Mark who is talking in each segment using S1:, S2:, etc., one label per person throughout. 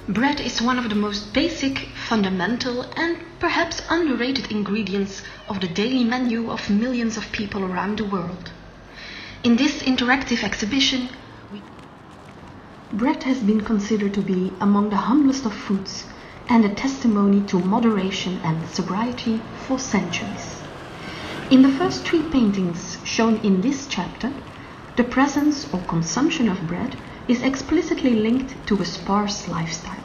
S1: Bread is one of the most basic, fundamental, and perhaps underrated ingredients of the daily menu of millions of people around the world. In this interactive exhibition, bread has been considered to be among the humblest of foods and a testimony to moderation and sobriety for centuries. In the first three paintings shown in this chapter, the presence or consumption of bread is explicitly linked to a sparse lifestyle.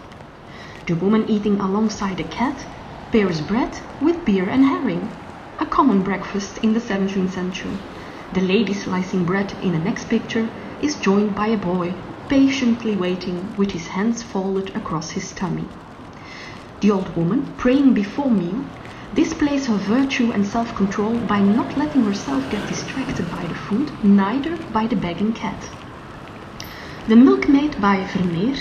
S1: The woman eating alongside a cat pairs bread with beer and herring, a common breakfast in the 17th century. The lady slicing bread in the next picture is joined by a boy patiently waiting with his hands folded across his tummy. The old woman, praying before meal, displays her virtue and self-control by not letting herself get distracted by the food, neither by the begging cat. The milkmaid by Vermeer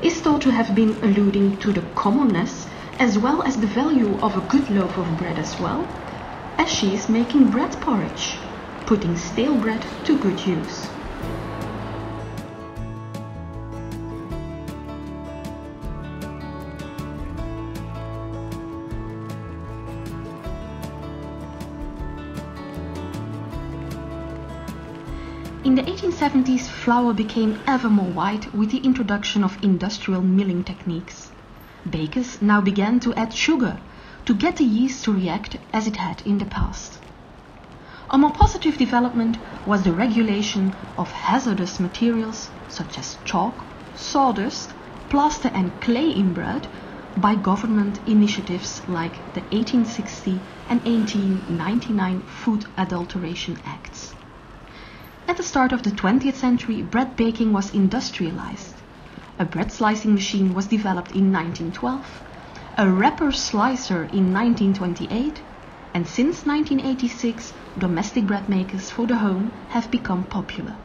S1: is thought to have been alluding to the commonness as well as the value of a good loaf of bread as well, as she is making bread porridge, putting stale bread to good use. In the 1870s, flour became ever more white with the introduction of industrial milling techniques. Bakers now began to add sugar to get the yeast to react as it had in the past. A more positive development was the regulation of hazardous materials such as chalk, sawdust, plaster and clay in bread by government initiatives like the 1860 and 1899 Food Adulteration Acts. At the start of the 20th century, bread baking was industrialized. A bread slicing machine was developed in 1912, a wrapper slicer in 1928, and since 1986, domestic bread makers for the home have become popular.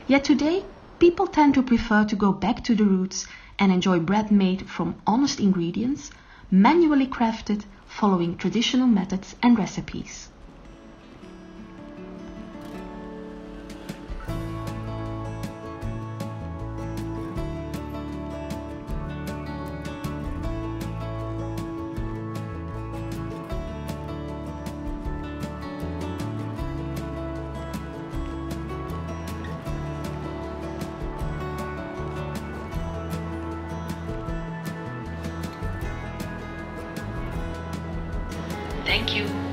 S1: Yet today, people tend to prefer to go back to the roots and enjoy bread made from honest ingredients, manually crafted, following traditional methods and recipes. Thank you.